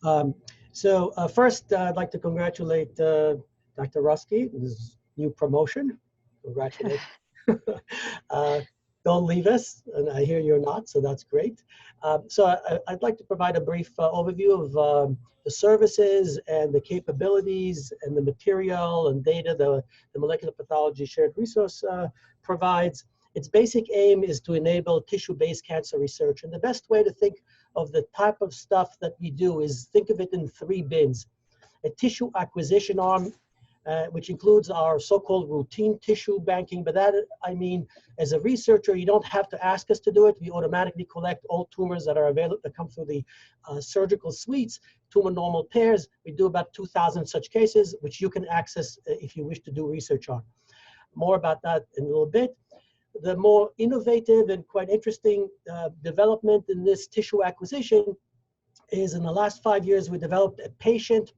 First, I'd like to congratulate Dr. Rusky, his new promotion. Congratulations. Don't leave us, and I hear you're not, so that's great. I'd like to provide a brief overview of the services and the capabilities and the material and data the Molecular Pathology Shared Resource provides. Its basic aim is to enable tissue-based cancer research, and the best way to think of the type of stuff that we do is think of it in 3 bins. A tissue acquisition arm, which includes our so-called routine tissue banking. But that, I mean, as a researcher, you don't have to ask us to do it. We automatically collect all tumors that are available, that come through the surgical suites, tumor normal pairs. We do about 2,000 such cases, which you can access if you wish to do research on. More about that in a little bit. The more innovative and quite interesting development in this tissue acquisition is in the last 5 years, we developed a patient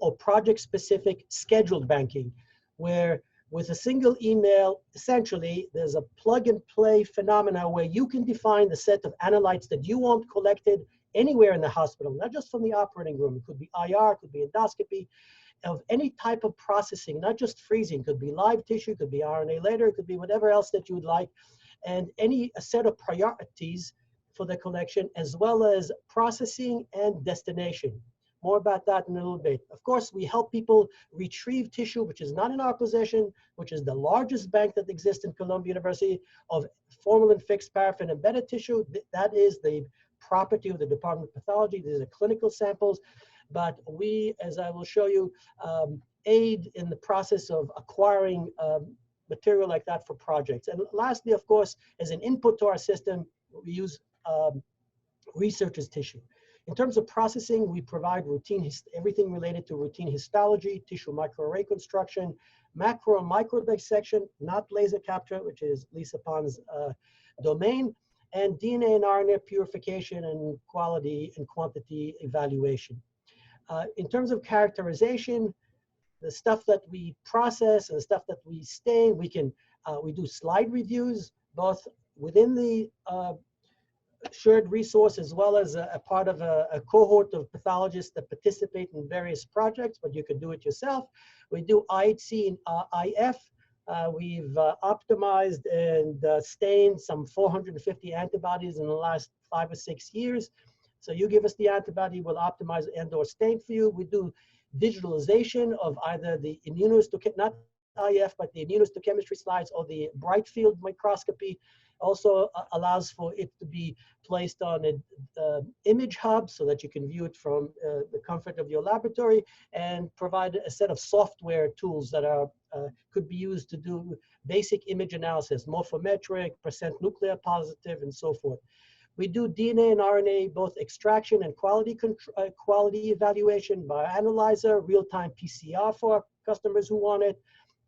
or project-specific scheduled banking, where with a single email, essentially, there's a plug-and-play phenomena where you can define the set of analytes that you want collected anywhere in the hospital, not just from the operating room. It could be IR, it could be endoscopy, of any type of processing, not just freezing. It could be live tissue, it could be RNA later, it could be whatever else that you would like, and a set of priorities for the collection, as well as processing and destination. More about that in a little bit. Of course, we help people retrieve tissue, which is not in our possession, which is the largest bank that exists in Columbia University of formalin-fixed paraffin embedded tissue. That is the property of the Department of Pathology. These are clinical samples. But we, as I will show you, aid in the process of acquiring material like that for projects. And lastly, of course, as an input to our system, we use researchers' tissue. In terms of processing, we provide everything related to routine histology, tissue microarray construction, macro and micro dissection, not laser capture, which is Lisa Pon's domain, and DNA and RNA purification and quality and quantity evaluation. In terms of characterization, the stuff that we process and the stuff that we stain, we do slide reviews, both within the shared resource as well as a part of a cohort of pathologists that participate in various projects, but you can do it yourself. We do IHC and IF. We've optimized and stained some 450 antibodies in the last 5 or 6 years. So you give us the antibody, we'll optimize and or stain for you. We do digitalization of either the immunohistochemistry, not IF, but the immunohistochemistry slides or the bright field microscopy. Also allows for it to be placed on an image hub so that you can view it from the comfort of your laboratory, and provide a set of software tools that are could be used to do basic image analysis, morphometric, percent nuclear positive, and so forth. We do DNA and RNA, both extraction and quality evaluation, bioanalyzer, real-time PCR for our customers who want it,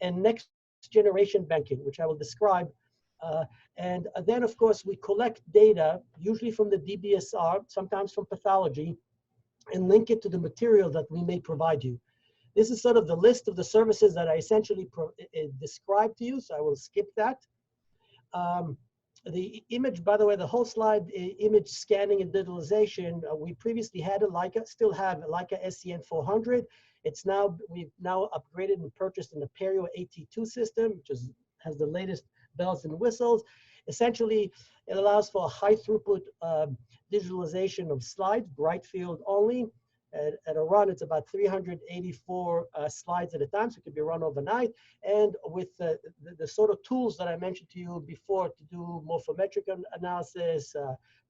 and next generation banking, which I will describe. And then, of course, we collect data, usually from the DBSR, sometimes from pathology, and link it to the material that we may provide you. This is sort of the list of the services that I essentially described to you, so I will skip that. The image, by the way, the whole slide, image scanning and digitalization, we previously had a Leica, still have a Leica SCN 400. We've now upgraded and purchased an Aperio AT2 system, which has the latest bells and whistles. Essentially, it allows for a high throughput digitalization of slides, bright field only. At a run, it's about 384 slides at a time, so it could be run overnight. And with the sort of tools that I mentioned to you before to do morphometric analysis,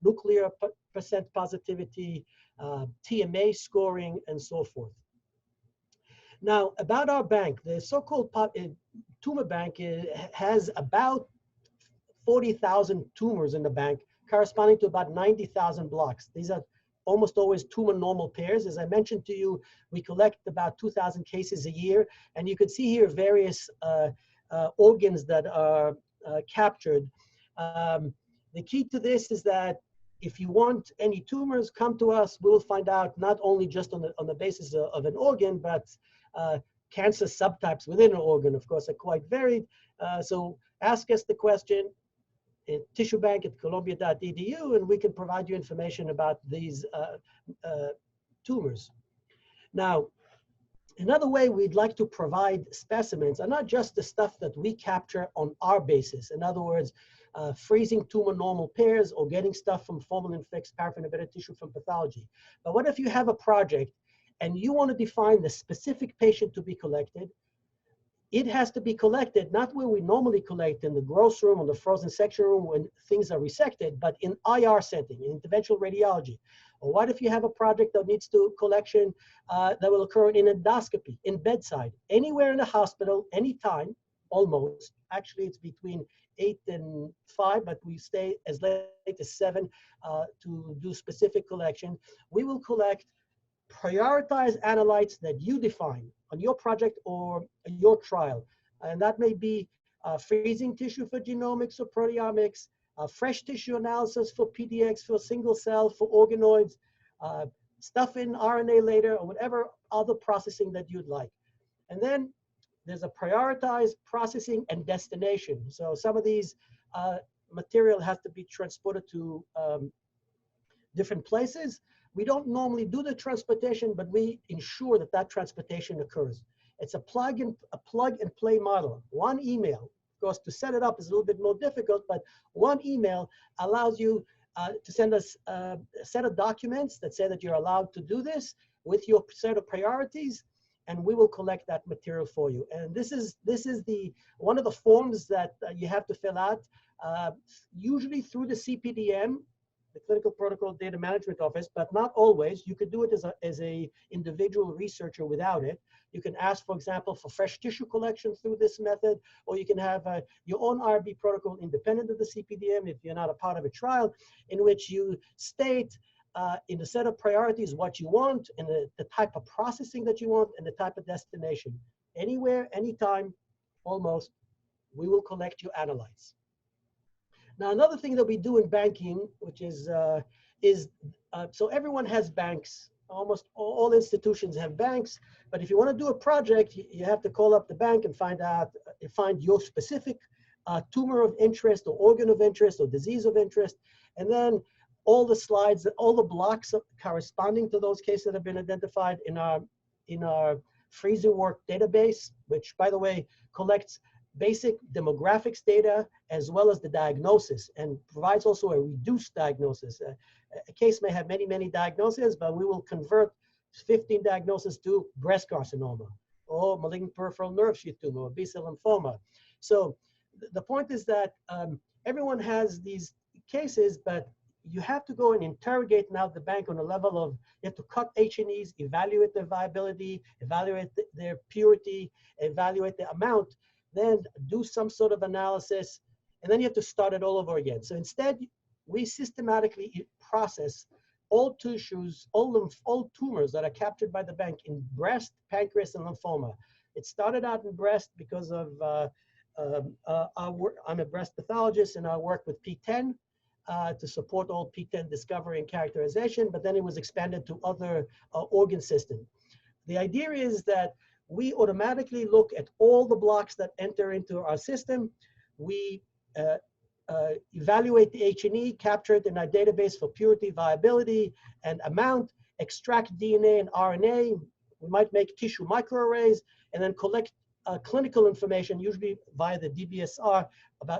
nuclear percent positivity, TMA scoring, and so forth. Now, about our bank, the so-called tumor bank has about 40,000 tumors in the bank, corresponding to about 90,000 blocks. These are almost always tumor normal pairs. As I mentioned to you, we collect about 2,000 cases a year, and you can see here various organs that are captured. The key to this is that if you want any tumors, come to us. We'll find out not only just on the basis of an organ, but cancer subtypes within an organ, of course, are quite varied. So ask us the question. tissue bank at columbia.edu, and we can provide you information about these tumors. Now, another way we'd like to provide specimens are not just the stuff that we capture on our basis. In other words, freezing tumor normal pairs or getting stuff from formalin-fixed paraffin-embedded tissue from pathology. But what if you have a project and you want to define the specific patient to be collected? It has to be collected not where we normally collect in the gross room or the frozen section room when things are resected, but in IR setting, in interventional radiology. Or what if you have a project that needs to collection that will occur in endoscopy, in bedside, anywhere in the hospital, anytime, almost. Actually, it's between 8 and 5, but we stay as late as 7 to do specific collection. We will collect prioritize analytes that you define on your project or your trial. And that may be freezing tissue for genomics or proteomics, fresh tissue analysis for PDX, for single cell, for organoids, stuff in RNA later, or whatever other processing that you'd like. And then there's a prioritized processing and destination. So some of these material has to be transported to different places. We don't normally do the transportation, but we ensure that that transportation occurs. It's a plug and play model. One email, of course, to set it up is a little bit more difficult, but one email allows you to send us a set of documents that say that you're allowed to do this with your set of priorities, and we will collect that material for you. And this is one of the forms that you have to fill out, usually through the CPDM, the Clinical Protocol Data Management Office, but not always. You could do it as a individual researcher without it. You can ask, for example, for fresh tissue collection through this method, or you can have your own IRB protocol independent of the CPDM if you're not a part of a trial, in which you state in the set of priorities what you want and the type of processing that you want and the type of destination. Anywhere, anytime, almost, we will collect your analytes. Now, another thing that we do in banking, which is so everyone has banks. Almost all institutions have banks. But if you want to do a project, you have to call up the bank and find your specific tumor of interest or organ of interest or disease of interest. And then all the slides, all the blocks corresponding to those cases that have been identified in our freezer work database, which, by the way, collects basic demographics data as well as the diagnosis and provides also a reduced diagnosis. A case may have many diagnoses, but we will convert 15 diagnoses to breast carcinoma or malignant peripheral nerve sheath tumor or B-cell lymphoma. So the point is that everyone has these cases, but you have to go and interrogate now the bank on a level of, you have to cut H&Es, evaluate their viability, evaluate their purity, evaluate the amount, then do some sort of analysis, and then you have to start it all over again. So instead, we systematically process all tissues, all tumors that are captured by the bank in breast, pancreas, and lymphoma. It started out in breast because of our work. I'm a breast pathologist, and I work with P10 to support all P10 discovery and characterization, but then it was expanded to other organ systems. The idea is that we automatically look at all the blocks that enter into our system. We evaluate the H&E, capture it in our database for purity, viability, and amount, extract DNA and RNA. We might make tissue microarrays, and then collect clinical information, usually via the DBSR,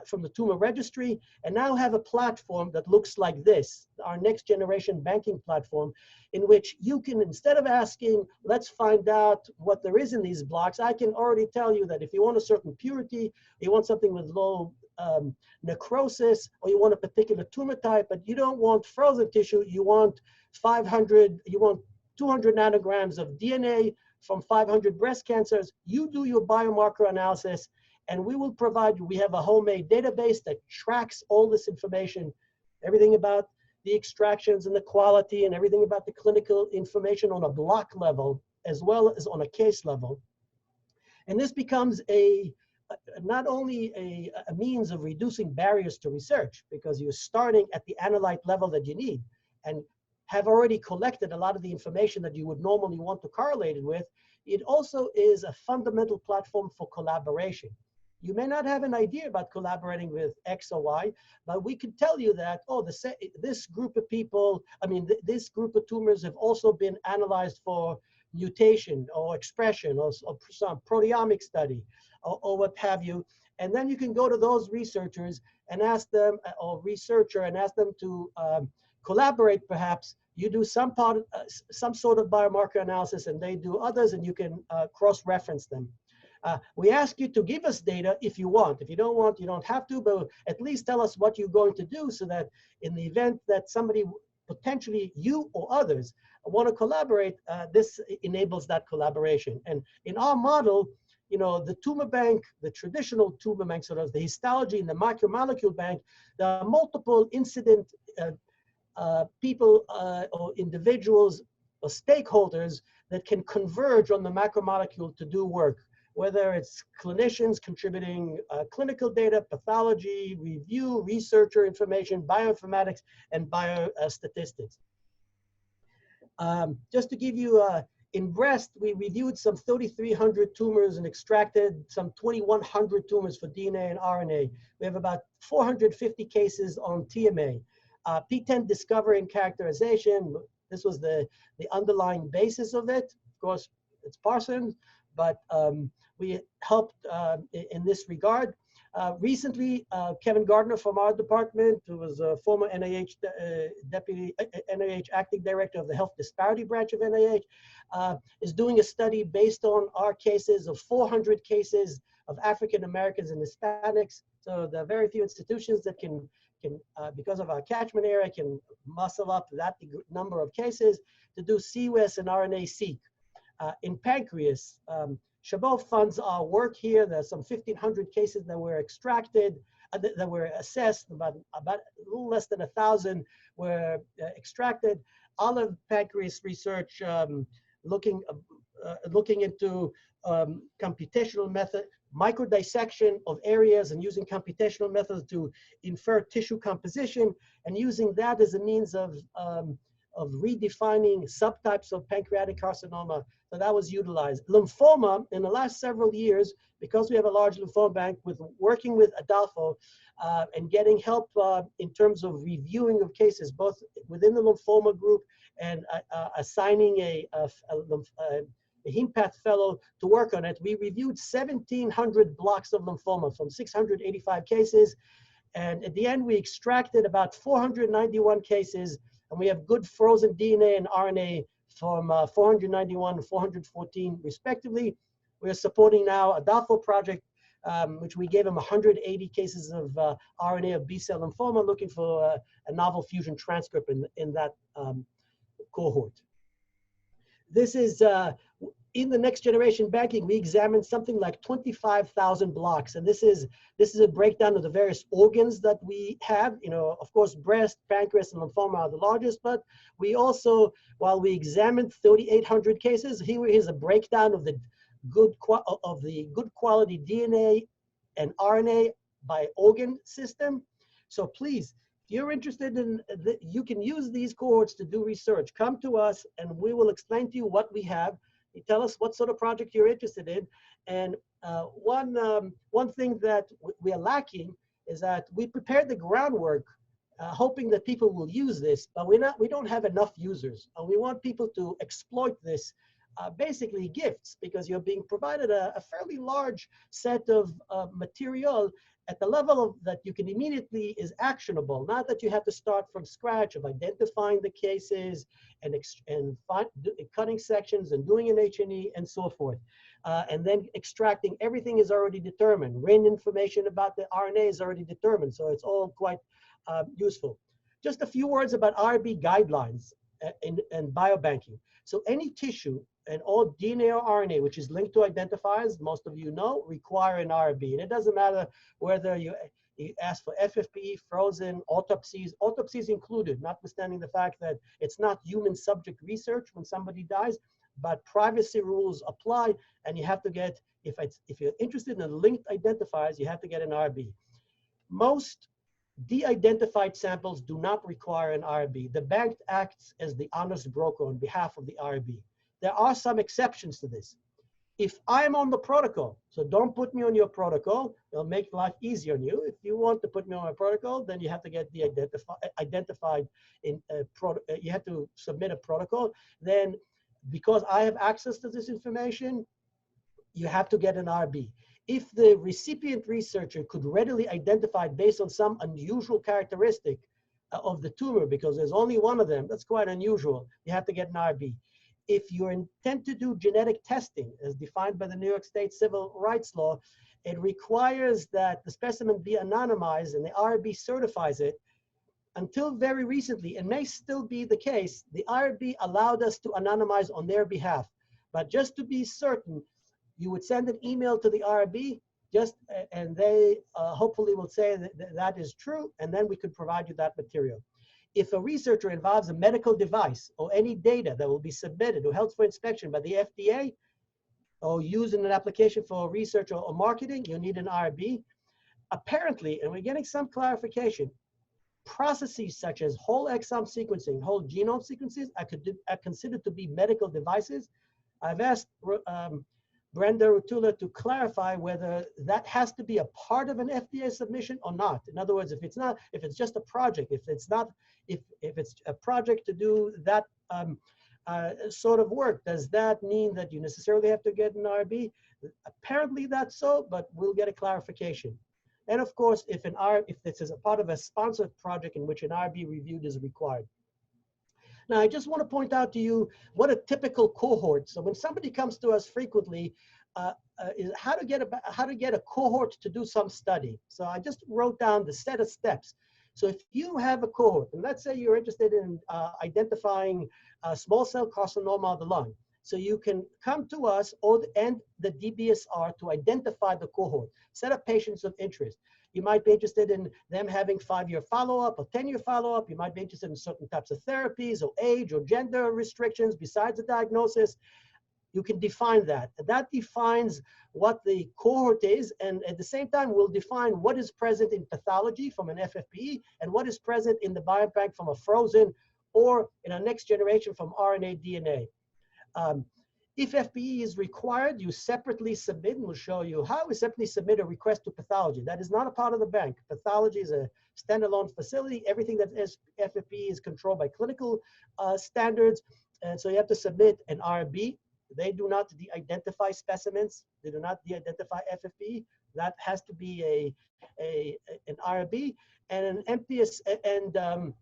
from the tumor registry, and now have a platform that looks like this, our next generation banking platform, in which you can, instead of asking, let's find out what there is in these blocks, I can already tell you that if you want a certain purity, you want something with low necrosis, or you want a particular tumor type, but you don't want frozen tissue, you want 200 nanograms of DNA from 500 breast cancers. You do your biomarker analysis, and we will provide you. We have a homemade database that tracks all this information, everything about the extractions and the quality and everything about the clinical information on a block level as well as on a case level. And this becomes not only a means of reducing barriers to research, because you're starting at the analyte level that you need and have already collected a lot of the information that you would normally want to correlate it with. It also is a fundamental platform for collaboration. You may not have an idea about collaborating with X or Y, but we can tell you that, oh, this group of people, I mean, this group of tumors have also been analyzed for mutation or expression or some proteomic study or what have you. And then you can go to those researchers and ask them, or researcher, and ask them to collaborate perhaps. You do some sort of biomarker analysis and they do others, and you can cross-reference them. We ask you to give us data if you want. If you don't want, you don't have to, but at least tell us what you're going to do so that in the event that somebody, potentially you or others, want to collaborate, this enables that collaboration. And in our model, you know, the tumor bank, the traditional tumor bank, sort of the histology and the macromolecule bank, there are multiple incident people or individuals or stakeholders that can converge on the macromolecule to do work, whether it's clinicians contributing clinical data, pathology, review, researcher information, bioinformatics, and biostatistics. Just to give you, in breast, we reviewed some 3,300 tumors and extracted some 2,100 tumors for DNA and RNA. We have about 450 cases on TMA. PTEN discovery and characterization, this was the underlying basis of it. Of course, it's Parsons, but we helped in this regard. Recently, Kevin Gardner from our department, who was a former NIH deputy NIH acting director of the health disparity branch of NIH, is doing a study based on our cases of 400 cases of African Americans and Hispanics. So there are very few institutions that can because of our catchment area, can muscle up that number of cases to do CWES and RNA-seq. In pancreas, Chabot funds our work here. There's some 1,500 cases that were extracted, that were assessed. About a little less than 1,000 were extracted. Olive pancreas research, looking into computational method, microdissection of areas and using computational methods to infer tissue composition, and using that as a means of redefining subtypes of pancreatic carcinoma. So that was utilized. Lymphoma, in the last several years, because we have a large lymphoma bank, with working with Adolfo and getting help in terms of reviewing of cases, both within the lymphoma group and assigning a HemePath fellow to work on it. We reviewed 1,700 blocks of lymphoma from 685 cases. And at the end, we extracted about 491 cases, and we have good frozen DNA and RNA from 491 and 414 respectively. We're supporting now a Adolfo project, which we gave him 180 cases of RNA of B-cell lymphoma, looking for a novel fusion transcript in that cohort. This is, in the next generation banking, we examined something like 25,000 blocks. And this is a breakdown of the various organs that we have. You know, of course, breast, pancreas, and lymphoma are the largest, but we also, while we examined 3,800 cases, here's a breakdown of the good quality DNA and RNA by organ system. So please, if you're interested in, you can use these cohorts to do research. Come to us and we will explain to you what we have. You tell us what sort of project you're interested in. And one thing that we are lacking is that we prepared the groundwork hoping that people will use this, but we don't have enough users. And we want people to exploit this, basically gifts, because you're being provided a fairly large set of material at the level of that you can immediately is actionable, not that you have to start from scratch of identifying the cases and cutting sections and doing an H&E and so forth. And then extracting, everything is already determined. RIN information about the RNA is already determined, so it's all quite useful. Just a few words about IRB guidelines and biobanking. So any tissue and all DNA or RNA, which is linked to identifiers, most of you know, require an IRB. And it doesn't matter whether you ask for FFPE, frozen, autopsies included, notwithstanding the fact that it's not human subject research when somebody dies, but privacy rules apply, and you have to get, if you're interested in linked identifiers, you have to get an IRB. Most de-identified samples do not require an IRB. The bank acts as the honest broker on behalf of the IRB. There are some exceptions to this. If I'm on the protocol, so don't put me on your protocol, it'll make life easier on you. If you want to put me on a protocol, then you have to get the identified in you have to submit a protocol. Then because I have access to this information, you have to get an IRB. If the recipient researcher could readily identify based on some unusual characteristic of the tumor, because there's only one of them, that's quite unusual, you have to get an IRB. If you intend to do genetic testing, as defined by the New York State Civil Rights Law, it requires that the specimen be anonymized and the IRB certifies it. Until very recently, and may still be the case, the IRB allowed us to anonymize on their behalf. But just to be certain, you would send an email to the IRB, and they hopefully will say that that is true, and then we could provide you that material. If a researcher involves a medical device or any data that will be submitted or held for inspection by the FDA or used in an application for research or marketing, you'll need an IRB. Apparently, and we're getting some clarification, processes such as whole exome sequencing, whole genome sequences are considered to be medical devices. I've asked Brenda Rutula to clarify whether that has to be a part of an FDA submission or not. In other words, if it's just a project, if it's a project to do that sort of work, does that mean that you necessarily have to get an IRB? Apparently that's so, but we'll get a clarification. And of course, if this is a part of a sponsored project in which an IRB review is required. Now, I just want to point out to you what a typical cohort. So when somebody comes to us frequently, is how to get a cohort to do some study. So I just wrote down the set of steps. So if you have a cohort, and let's say you're interested in identifying small cell carcinoma of the lung, so you can come to us and the DBSR to identify the cohort, set up patients of interest. You might be interested in them having 5-year follow-up or 10-year follow-up. You might be interested in certain types of therapies or age or gender restrictions besides the diagnosis. You can define that. That defines what the cohort is, and at the same time, we'll define what is present in pathology from an FFPE and what is present in the biobank from a frozen or in a next generation from RNA, DNA. If FPE is required, you separately submit, and we'll show you how we separately submit a request to pathology. That is not a part of the bank. Pathology is a standalone facility. Everything that is FFPE is controlled by clinical standards. And so you have to submit an IRB. They do not de-identify specimens. They do not de-identify FFPE. That has to be an IRB and an MPS, and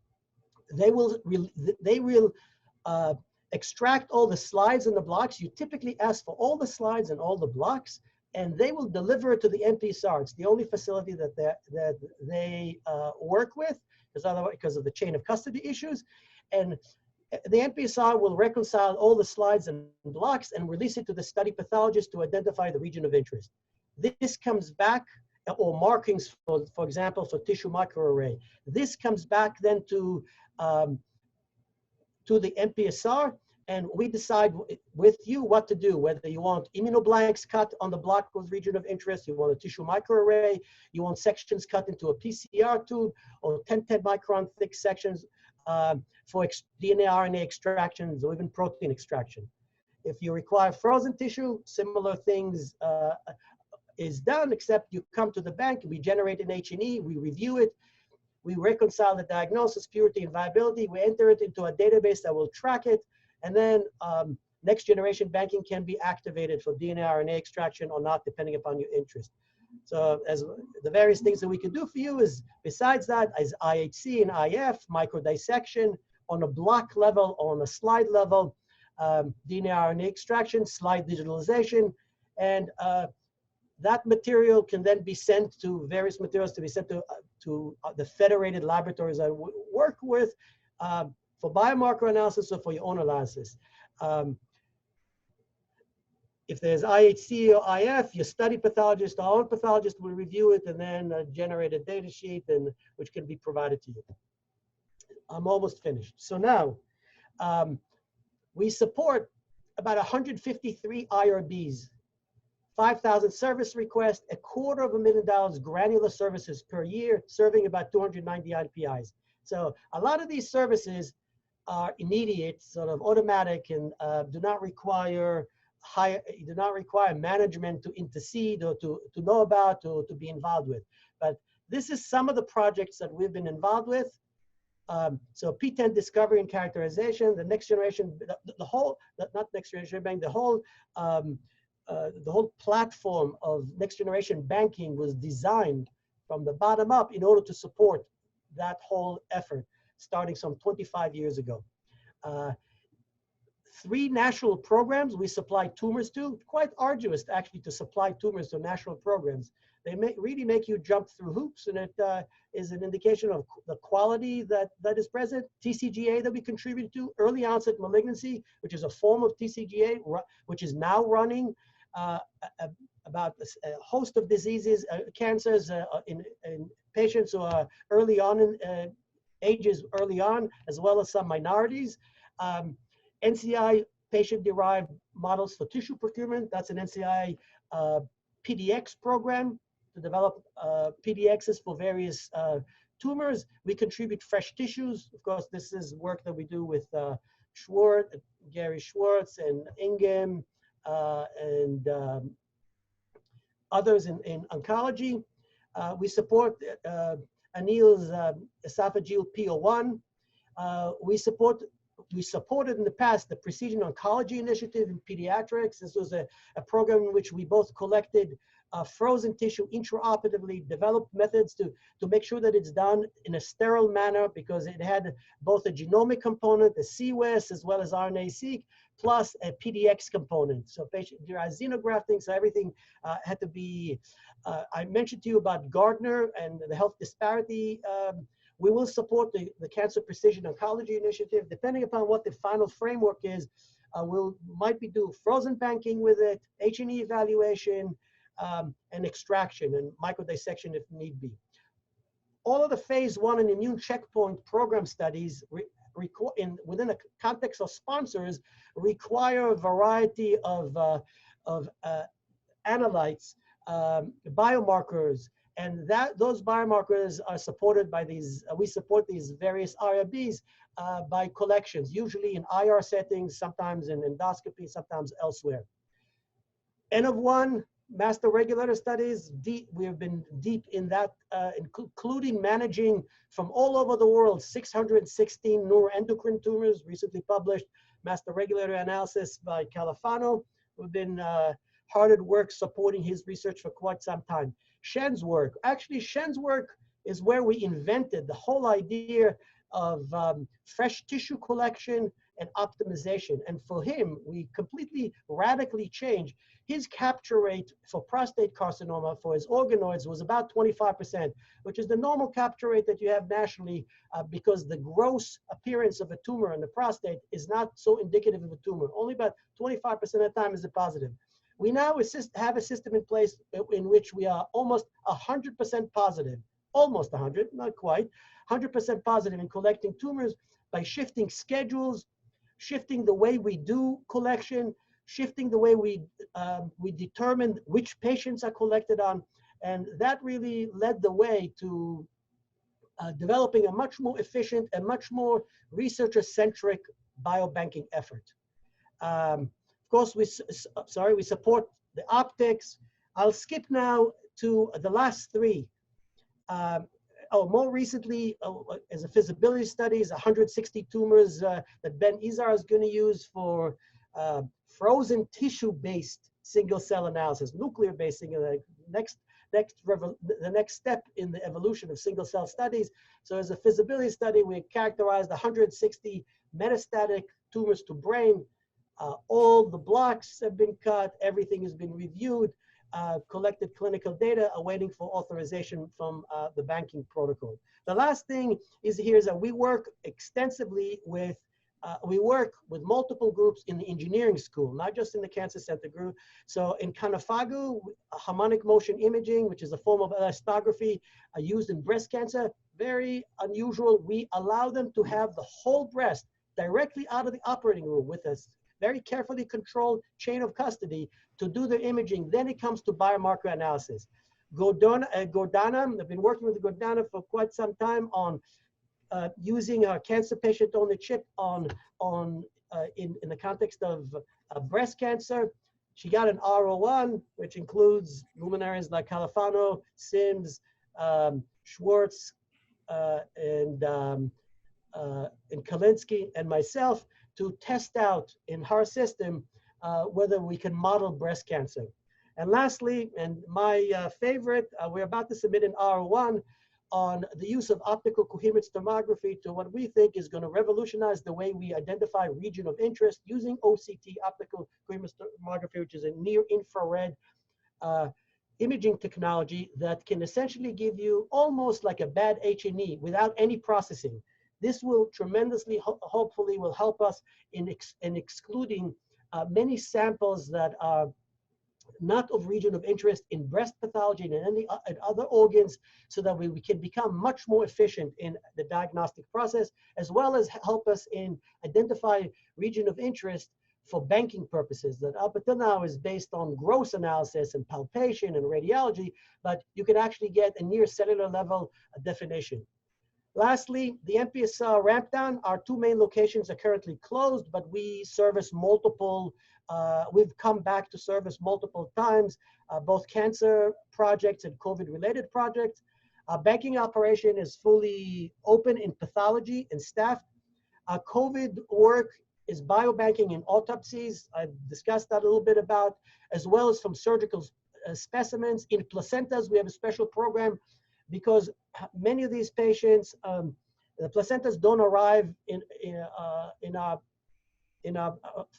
they will extract all the slides and the blocks. You typically ask for all the slides and all the blocks, and they will deliver it to the MPSR. It's the only facility that they work with, because of the chain of custody issues. And the MPSR will reconcile all the slides and blocks and release it to the study pathologist to identify the region of interest. This comes back, or markings, for example, for tissue microarray. This comes back then to the MPSR, and we decide with you what to do, whether you want immunoblanks cut on the block with region of interest, you want a tissue microarray, you want sections cut into a PCR tube, or 10 micron thick sections for DNA, RNA extractions, or even protein extraction. If you require frozen tissue, similar things is done, except you come to the bank, we generate an H&E, we review it, we reconcile the diagnosis, purity, and viability. We enter it into a database that will track it. And then next generation banking can be activated for DNA, RNA extraction or not, depending upon your interest. So as the various things that we can do for you is, besides that, is IHC and IF, microdissection on a block level, on a slide level, DNA, RNA extraction, slide digitalization, and that material can then be sent to various materials to be sent to the federated laboratories I work with for biomarker analysis or for your own analysis. If there's IHC or IF, your study pathologist, our own pathologist will review it and then generate a data sheet which can be provided to you. I'm almost finished. So now, we support about 153 IRBs, 5,000 service requests, $250,000 granular services per year, serving about 290 IPIs. So a lot of these services are immediate, sort of automatic, and do not require you do not require management to intercede or to know about or to be involved with. But this is some of the projects that we've been involved with. So P10 discovery and characterization, the next generation, the whole, not next generation bank, the whole platform of next generation banking was designed from the bottom up in order to support that whole effort, starting some 25 years ago. 3 national programs we supply tumors to, quite arduous actually to supply tumors to national programs. They really make you jump through hoops, and it is an indication of the quality that is present. TCGA that we contribute to, early onset malignancy, which is a form of TCGA, which is now running about a host of diseases, cancers in patients who are early on in ages early on, as well as some minorities. NCI patient-derived models for tissue procurement. That's an NCI PDX program to develop PDXs for various tumors. We contribute fresh tissues. Of course, this is work that we do with Schwartz, Gary Schwartz and Ingham and others in oncology. We support Anil's esophageal PO1. We supported in the past the Precision Oncology Initiative in pediatrics. This was a program in which we both collected frozen tissue intraoperatively, developed methods to make sure that it's done in a sterile manner, because it had both a genomic component, a CWES, as well as RNA-seq, plus a PDX component. So patient-derived xenografting, so everything had to be, I mentioned to you about Gardner and the health disparity. We will support the Cancer Precision Oncology Initiative. Depending upon what the final framework is, might be do frozen banking with it, H&E evaluation, and extraction and microdissection if need be. All of the phase 1 and immune checkpoint program studies within the context of sponsors require a variety of analytes, biomarkers, and those biomarkers are supported by these, we support these various IRBs by collections, usually in IR settings, sometimes in endoscopy, sometimes elsewhere. N of 1, master regulator studies, we have been deep in that, including managing from all over the world 616 neuroendocrine tumors, recently published master regulator analysis by Califano. We've been hard at work supporting his research for quite some time. Shen's work, actually Shen's work is where we invented the whole idea of fresh tissue collection and optimization. And for him, we completely radically changed. His capture rate for prostate carcinoma for his organoids was about 25%, which is the normal capture rate that you have nationally, because the gross appearance of a tumor in the prostate is not so indicative of a tumor. Only about 25% of the time is it positive. We now have a system in place in which we are almost 100% positive, almost 100, not quite, 100% positive in collecting tumors by shifting schedules, shifting the way we do collection, shifting the way we determine which patients are collected on. And that really led the way to developing a much more efficient and much more researcher-centric biobanking effort. Of course, we support the optics. I'll skip now to the last 3. More recently, as a feasibility studies, 160 tumors that Ben Izar is going to use for frozen tissue-based single-cell analysis, nuclear-based single. The next step in the evolution of single-cell studies. So, as a feasibility study, we characterized 160 metastatic tumors to brain. All the blocks have been cut. Everything has been reviewed. Collected clinical data, awaiting for authorization from the banking protocol. The last thing is that we work extensively with, multiple groups in the engineering school, not just in the cancer center group. So in Kanafagu, harmonic motion imaging, which is a form of elastography used in breast cancer, very unusual. We allow them to have the whole breast directly out of the operating room with us. Very carefully controlled chain of custody to do the imaging. Then it comes to biomarker analysis. Gordana, I've been working with Gordana for quite some time on using a cancer patient on the chip in the context of breast cancer. She got an R01, which includes luminaries like Califano, Sims, Schwartz, and Kalinsky and myself to test out in her system whether we can model breast cancer. And lastly, and my favorite, we're about to submit an R1 on the use of optical coherence tomography to what we think is going to revolutionize the way we identify region of interest using OCT, optical coherence tomography, which is a near infrared imaging technology that can essentially give you almost like a bad H&E without any processing. This will tremendously, hopefully, will help us in excluding many samples that are not of region of interest in breast pathology and in any other organs, so that we can become much more efficient in the diagnostic process, as well as help us in identify region of interest for banking purposes that up until now is based on gross analysis and palpation and radiology, but you can actually get a near cellular level definition. Lastly, the MPSR ramp down. Our two main locations are currently closed, but we service multiple, we've come back to service multiple times, both cancer projects and COVID-related projects. Our banking operation is fully open in pathology and staffed. Our COVID work is biobanking and autopsies. I've discussed that a little bit about, as well as from surgical specimens. In placentas, we have a special program because many of these patients, the placentas don't arrive in our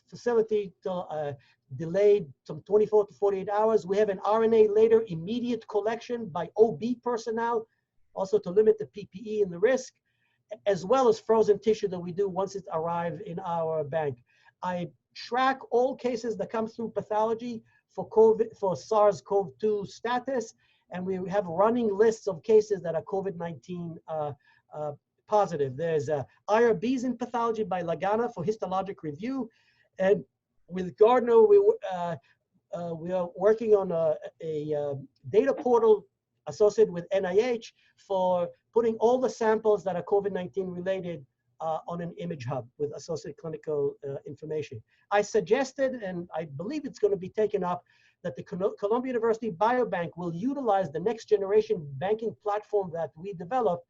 facility till delayed some 24 to 48 hours. We have an RNA later immediate collection by OB personnel, also to limit the PPE and the risk, as well as frozen tissue that we do once it arrives in our bank. I track all cases that come through pathology for COVID, for SARS-CoV-2 status, and we have running lists of cases that are COVID-19 positive. There's IRBs in pathology by Lagana for histologic review, and with Gardner, we are working on a data portal associated with NIH for putting all the samples that are COVID-19 related on an image hub with associated clinical information. I suggested, and I believe it's going to be taken up, that the Columbia University Biobank will utilize the next generation banking platform that we developed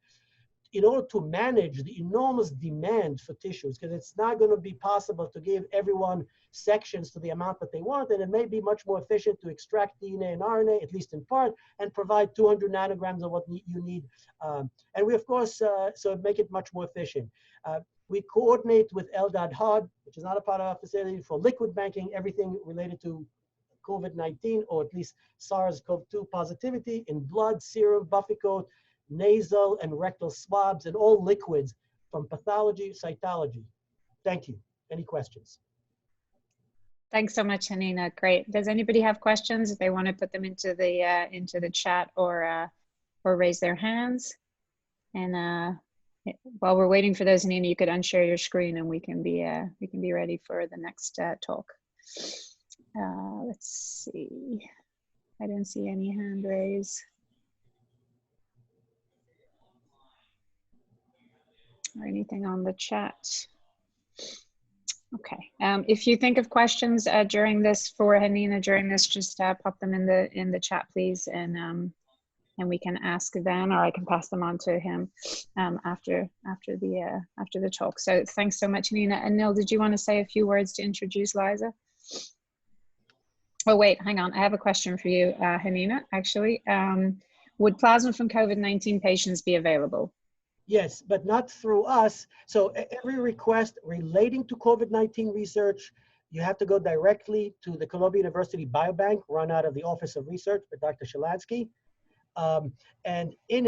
in order to manage the enormous demand for tissues, because it's not going to be possible to give everyone sections to the amount that they want, and it may be much more efficient to extract DNA and RNA, at least in part, and provide 200 nanograms of what you need. And we, of course, so make it much more efficient. We coordinate with LDAD HOD, which is not a part of our facility, for liquid banking, everything related to COVID-19, or at least SARS-CoV-2 positivity in blood, serum, buffy coat, nasal and rectal swabs, and all liquids from pathology, cytology. Thank you. Any questions? Thanks so much, Hanina. Great. Does anybody have questions? If they want to put them into the chat or raise their hands. And while we're waiting for those, Hanina, you could unshare your screen and we can be ready for the next talk. Let's see. I didn't see any hand raise. Or anything on the chat. Okay. If you think of questions during this for Hanina during this, just pop them in the chat, please, and we can ask them, or I can pass them on to him after the talk. So thanks so much, Hanina. And Neil, did you want to say a few words to introduce Liza? Oh wait, hang on. I have a question for you, Hanina. Actually, would plasma from COVID-19 patients be available? Yes, but not through us. So every request relating to COVID-19 research, you have to go directly to the Columbia University Biobank, run out of the Office of Research by Dr. Shalansky. And in